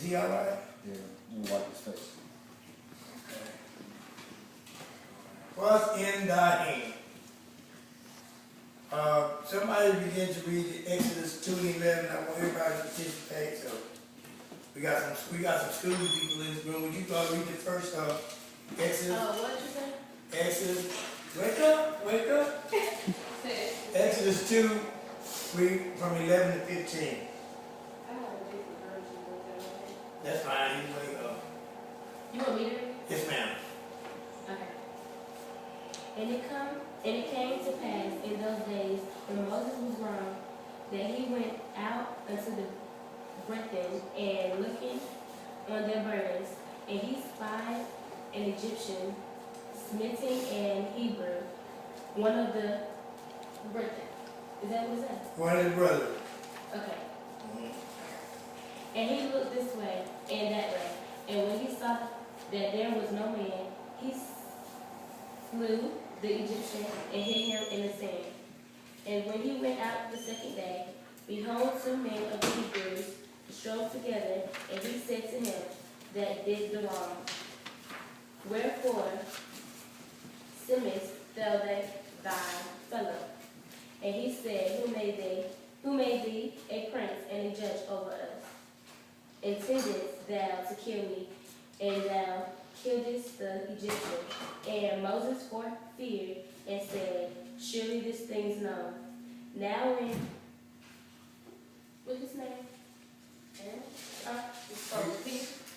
Is he all right? Yeah, you wipe his face. Okay. What's in thy hand? Somebody begin to read Exodus 2 and 11. I want everybody to participate. So we got some school people in this room. Would you go read the first Exodus? What did you say? Exodus. Wake up. Exodus 2, read from 11 to 15. That's fine. You wake up. You want me to read? Yes, ma'am. Okay. And it came to pass in those days when Moses was grown, that he went out unto the brethren and looking on their burdens, and he spied an Egyptian smitten an Hebrew, one of the brethren. Is that what it says? One of the brothers. Okay. And he looked this way and that way, and when he saw that there was no man, he slew the Egyptian and hid him in the sand. And when he went out the second day, behold, 2 men of the Hebrews strove together, and he said to him that did the wrong, wherefore sinnest thou thy fellow? And he said, Who made thee a prince and a judge over us? Intendest thou to kill me, and thou killedest the Egyptian? And Moses feared and said, Surely this thing is known. Now when, what's his name?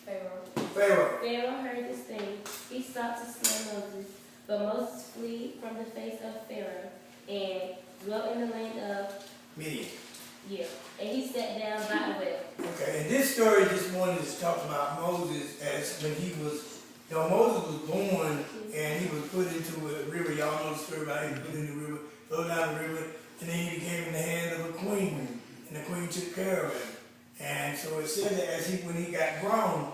Pharaoh. Pharaoh heard this thing. He sought to slay Moses, but Moses fled from the face of Pharaoh and dwelt in the land of Midian. Yeah. And he sat down by a well. Okay, and this story this morning is talking about Moses as when he was, Moses was born and he was put into a river. Y'all know the story about him put in the river, fell down the river, and then he became in the hand of a queen, and the queen took care of him. And so it said that when he got grown,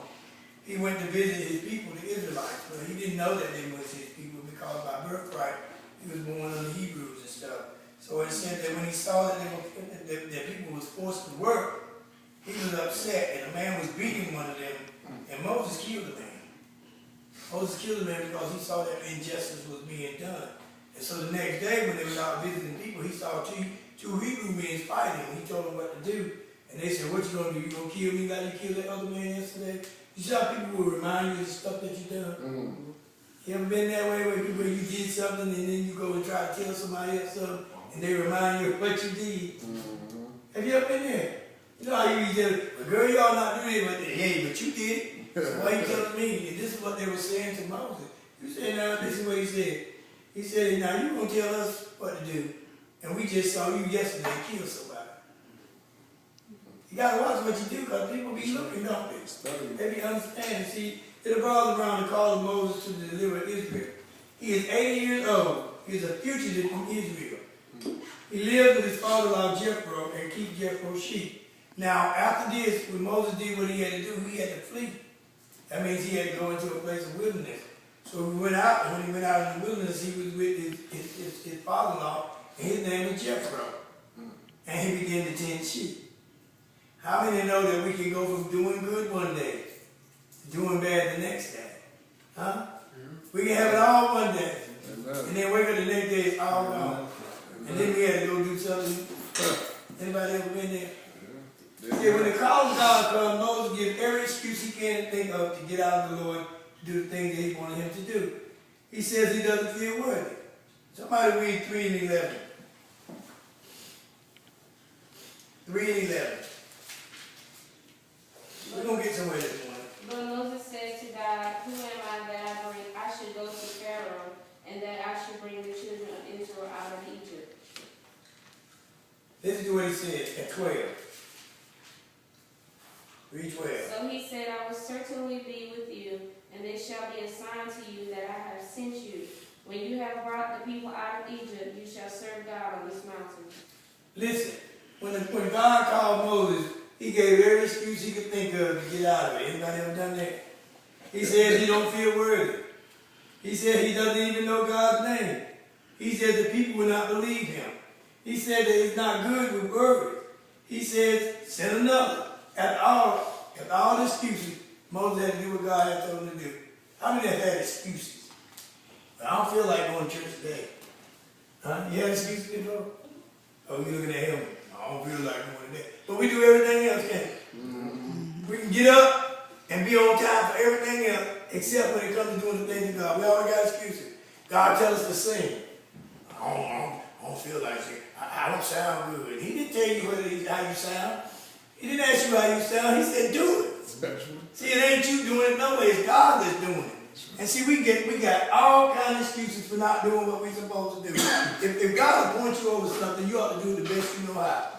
he went to visit his people, the Israelites, but he didn't know that they was his people because by birthright he was born of the Hebrews and stuff. So it said that when he saw that people was forced to work, he was upset, and a man was beating one of them, and Moses killed the man. Moses killed the man because he saw that injustice was being done. And so the next day when they were out visiting people, he saw two Hebrew men fighting, and he told them what to do. And they said, what you gonna do? You gonna kill me like you killed that other man yesterday? You see how people will remind you of the stuff that you done? Mm-hmm. You ever been that way where you did something and then you go and try to tell somebody else something and they remind you of what you did? Mm-hmm. Have you ever been there? You know how you tell, well, girl, y'all not doing it, but hey, but you did it. So why you telling me? And this is what they were saying to Moses. You said, now, this is what he said. He said, now you gonna tell us what to do. And we just saw you yesterday kill somebody. You gotta watch what you do because people be looking, don't they? They be understanding. See, it revolves around the call of Moses to deliver Israel. He is 80 years old. He is a fugitive from Israel. He lived with his father-in-law Jethro and keep Jethro's sheep. Now, after this, when Moses did what he had to do, he had to flee. That means he had to go into a place of wilderness. So he went out, and when he went out in the wilderness, he was with his father-in-law, and his name was Jethro. And he began to tend sheep. How many know that we can go from doing good one day to doing bad the next day? Huh? We can have it all one day. And then wake up the next day, it's all gone. And then we had to go do something. Anybody ever been there? See, when the call of God comes, Moses gives every excuse he can think of to get out of the Lord to do the things that he wanted him to do. He says he doesn't feel worthy. Somebody read 3 and 11. 3 and 11. We're going to get somewhere this morning. But Moses said to God, Who am I that I should go to Pharaoh, and that I should bring the children of Israel out of Egypt? Listen to what he said at 12. Read 12. So he said, I will certainly be with you, and it shall be a sign to you that I have sent you. When you have brought the people out of Egypt, you shall serve God on this mountain. Listen, when God called Moses, he gave every excuse he could think of to get out of it. Anybody ever done that? He says he don't feel worthy. He said he doesn't even know God's name. He said the people will not believe him. He said that it's not good with words. He says, send another. After all all the excuses, Moses had to do what God had told him to do. How many have had excuses? I don't feel like going to church today. Huh? You had excuses before? Oh, you looking at him. I don't feel like going today. But we do everything else, can't we? Mm-hmm. We can get up and be on time for everything else, except when it comes to doing the things of God. We always got excuses. God tells us to sing. I don't feel like singing. I don't sound good. He didn't tell you how you sound. He didn't ask you how you sound. He said, do it. See, it ain't you doing it no way. It's God that's doing it. And see, we got all kinds of excuses for not doing what we're supposed to do. If God will point you over something, you ought to do the best you know how.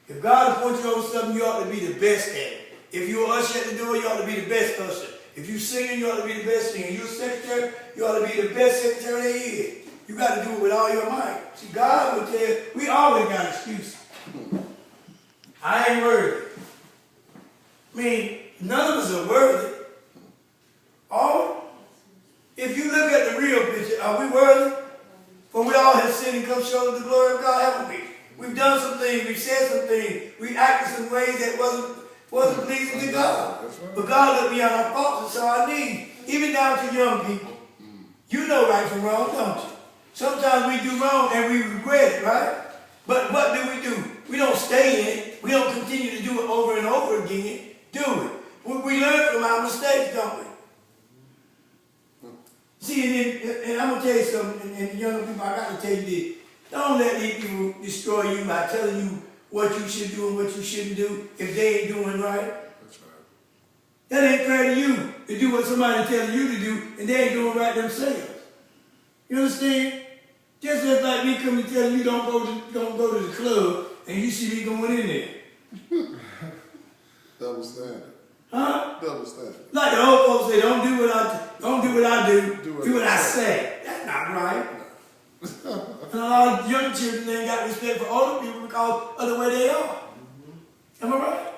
If God will point you over something, you ought to be the best at it. If you're an usher at the door, you ought to be the best usher. If you're singing, you ought to be the best singer. You're a secretary, you ought to be the best secretary there is. You got to do it with all your might. See, God will tell you, we always got excuses. I ain't worthy. I mean, none of us are worthy. If you look at the real picture, are we worthy? For we all have sinned and come short of the glory of God, haven't we? We've done some things, we've said some things, we acted some ways that wasn't pleasing to God. But God looked beyond our faults and saw our needs, even down to young people. You know right from wrong, don't you? Sometimes we do wrong and we regret it, right? But what do? We don't stay in it. We don't continue to do it over and over again. Do it. We learn from our mistakes, don't we? See, and I'm going to tell you something, and young people, I got to tell you this. Don't let these people destroy you by telling you what you should do and what you shouldn't do if they ain't doing right. That's right. That ain't fair to you to do what somebody telling you to do and they ain't doing right themselves. You understand? Just as like me coming to tell you don't go to the club and you see me going in there. Double standard. Huh? Double standard. Like the old folks say, don't do what I do, do what I say. That's not right. And a lot of young children ain't got respect for older people because of the way they are. Am I right?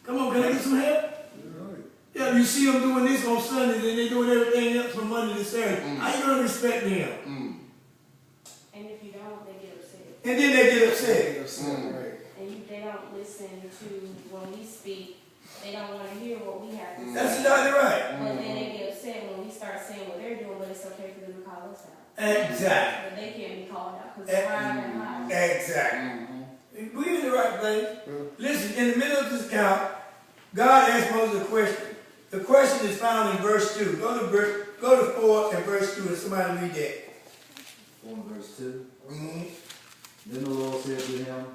Come on, can I get some help? Right. Yeah, you see them doing this on Sundays and they doing everything else from Monday to Saturday. How you gonna respect them? And if you don't, they get upset. And then they get upset. Right. And they don't listen to when we speak. They don't want to hear what we have to say. That's exactly right. But then they get upset when we start saying what they're doing, but it's okay for them to call us out. Exactly. But they can't be called out because it's higher and higher. Exactly. We're in the right place. Listen, in the middle of this account, God asked Moses a question. The question is found in verse 2. Go to 4 and verse 2 and somebody read that. 4 and verse 2. Mm-hmm. Then the Lord said to him,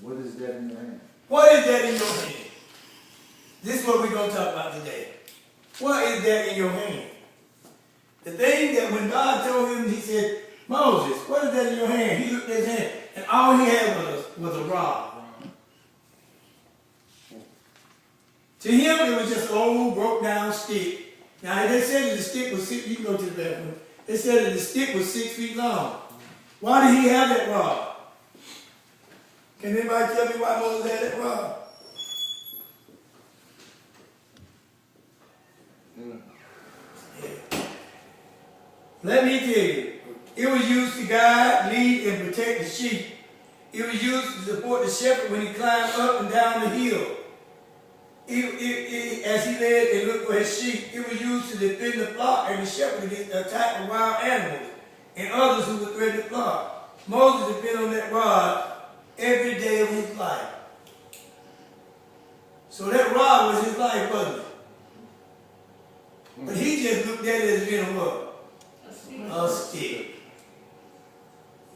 what is that in your hand? What is that in your hand? This is what we're going to talk about today. What is that in your hand? The thing that when God told him, he said, Moses, what is that in your hand? He looked at his hand, and all he had was a rod. To him, it was just an old, broke down stick. Now, they said that the stick was 6, you can go to the bathroom. They said that the stick was 6 feet long. Why did he have that rod? Can anybody tell me why Moses had that rod? Let me tell you, it was used to guide, lead, and protect the sheep. It was used to support the shepherd when he climbed up and down the hill. As he led and looked for his sheep, it was used to defend the flock and the shepherd against the attack of wild animals and others who would threaten the flock. Moses depended on that rod every day of his life. So that rod was his life, wasn't it? But he just looked at it as being a what? A stick.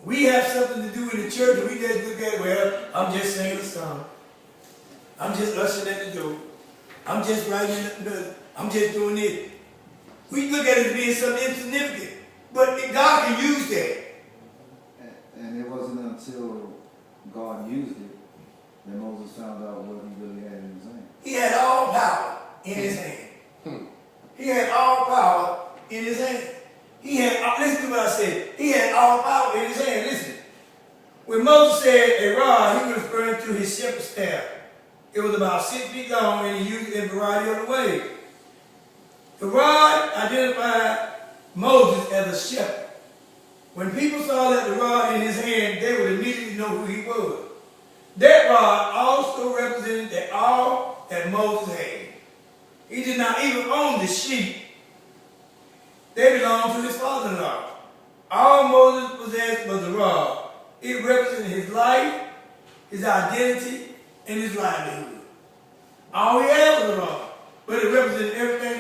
We have something to do in the church and we just look at it, well, I'm just singing a song. I'm just ushering at the door. I'm just writing I'm just doing it. We look at it as being something insignificant. But God can use that. And it wasn't until God used it that Moses found out what he really had in his hand. He had all power in his hand. He had all power in his hand. He had, listen to what I said. He had all power in his hand. Listen. When Moses said a rod, he was referring to his shepherd's staff. It was about 6 feet long and he used it in a variety of ways. The rod identified Moses as a shepherd. When people saw that the rod in his hand, they would immediately know who he was. That rod also represented that all that Moses had. He did not even own the sheep. They belonged to his father-in-law. All Moses possessed was a rod. It represented his life, his identity, and his livelihood. All he had was a rod, but it represented everything